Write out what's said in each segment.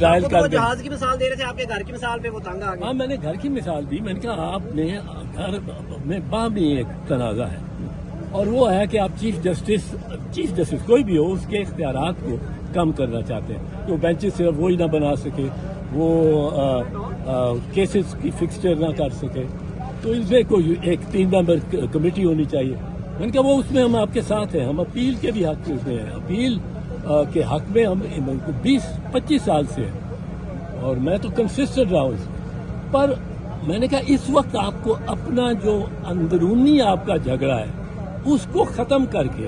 جہاز کی مثال دے رہے تھے، آپ کے گھر کی مثال پہ وہ تنگ آ گئے. ہاں میں نے گھر کی مثال دی. میں نے کہا آپ نے گھر میں باہمی ایک تنازع ہے اور وہ ہے کہ آپ چیف جسٹس کوئی بھی ہو اس کے اختیارات کو کم کرنا چاہتے ہیں. وہ بینچز صرف وہی نہ بنا سکے، وہ کیسز کی فکسچر نہ کر سکے، تو اس میں کوئی ایک 3 ممبر کمیٹی ہونی چاہیے. میں نے کہا وہ اس میں ہم آپ کے ساتھ ہیں، ہم اپیل کے بھی حق اس میں ہیں. اپیل کے حق میں ہم 20-25 سال سے ہیں اور میں تو کنسسٹنٹ رہا ہوں اس میں. پر میں نے کہا اس وقت آپ کو اپنا جو اندرونی آپ کا جھگڑا ہے اس کو ختم کر کے،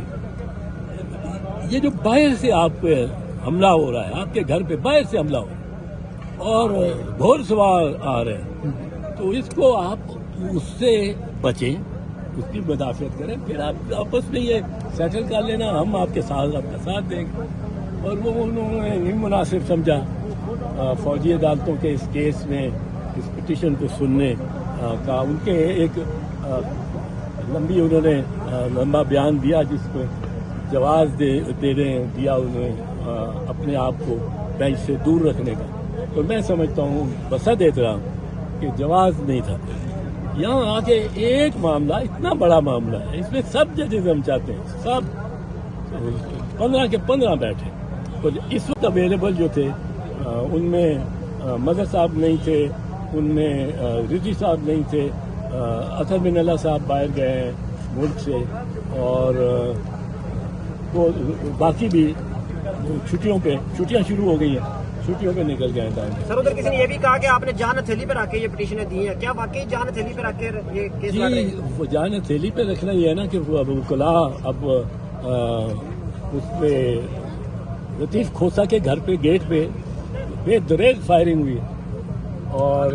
یہ جو باہر سے آپ پہ حملہ ہو رہا ہے، آپ کے گھر پہ باہر سے حملہ ہو رہا ہے اور گھوڑ سوار آ رہے ہیں، تو اس کو آپ اس سے بچیں، اس کی مدافعت کریں، پھر آپ آپس میں یہ سیٹل کر لینا، ہم آپ کے ساتھ آپ کا ساتھ دیں گے. اور وہ انہوں نے نہیں مناسب سمجھا فوجی عدالتوں کے اس کیس میں اس پٹیشن کو سننے کا. ان کے ایک لمبا بیان دیا جس میں جواز دیا انہوں نے اپنے آپ کو بینچ سے دور رکھنے کا. تو میں سمجھتا ہوں بسد احترام کہ جواز نہیں تھا. یہاں آ کے ایک معاملہ اتنا بڑا معاملہ ہے، اس میں سب ججز ہم چاہتے ہیں، سب 15 کے 15 بیٹھے. تو اس وقت اویلیبل جو تھے ان میں مظہر صاحب نہیں تھے، ان میں رضوی صاحب نہیں تھے، اطہر بن اللہ صاحب باہر گئے ہیں ملک سے، اور وہ باقی بھی چھٹیاں شروع ہو گئی ہیں، چھٹیوں پہ نکل گئے ہیں. سر ادھر کسی نے یہ بھی کہا کہ آپ نے جان ہتھیلی پہ رکھ کے یہ پٹیشنیں دی ہیں، کیا واقعی جان ہتھیلی پہ رکھ کے یہ کیس لڑ رہے ہیں؟ وہ جان ہتھیلی پہ رکھنا یہ ہے نا کہ وکلا اب اس پہ لطیف کھوسا کے گھر پہ گیٹ پہ بے دریغ فائرنگ ہوئی اور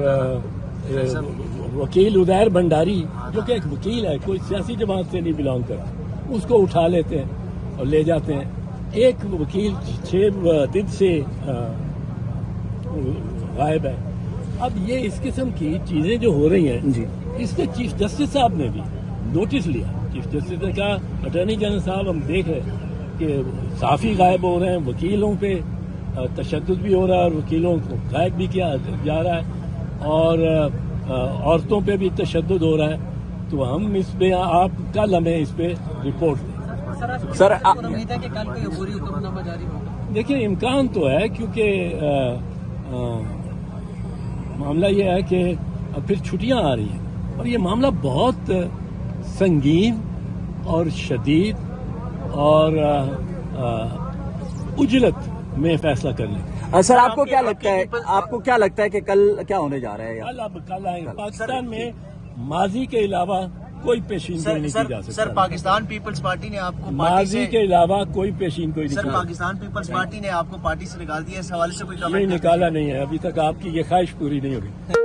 وکیل ادیر بھنڈاری جو کہ ایک وکیل ہے، کوئی سیاسی جماعت سے نہیں بلانگ کرتا، اس کو اٹھا لیتے ہیں اور لے جاتے ہیں. ایک وکیل 6 دن سے غائب ہے. اب یہ اس قسم کی چیزیں جو ہو رہی ہیں جی، اس پہ چیف جسٹس صاحب نے بھی نوٹس لیا. چیف جسٹس نے کہا اٹارنی جنرل صاحب ہم دیکھ رہے ہیں کہ صحافی غائب ہو رہے ہیں، وکیلوں پہ تشدد بھی ہو رہا ہے اور وکیلوں کو غائب بھی کیا جا رہا ہے اور عورتوں پہ بھی تشدد ہو رہا ہے. تو ہم اس پہ آپ کل ہمیں اس پہ رپورٹ دیں. سر امید ہے کہ کل کوئی عبوری حکم نامہ جاری ہوگا؟ دیکھیں امکان تو ہے، کیونکہ معاملہ یہ ہے کہ پھر چھٹیاں آ رہی ہیں اور یہ معاملہ بہت سنگین اور شدید اور اجلت میں فیصلہ کرنے. سر آپ کو کیا لگتا ہے کہ کل کیا ہونے جا رہا ہے؟ کل آئیں گے. پاکستان میں ماضی کے علاوہ کوئی پیشین گوئی نہیں کی جا سکتی. سر پاکستان پیپلز پارٹی نے آپ کو ماضی کے علاوہ کوئی پیشین گوئی نہیں کی. سر پاکستان پیپلز پارٹی نے آپ کو پارٹی سے نکال دیا، اس حوالے سے کوئی کامنٹ نہیں نکالا نہیں ہے ابھی تک. آپ کی یہ خواہش پوری نہیں ہوگی.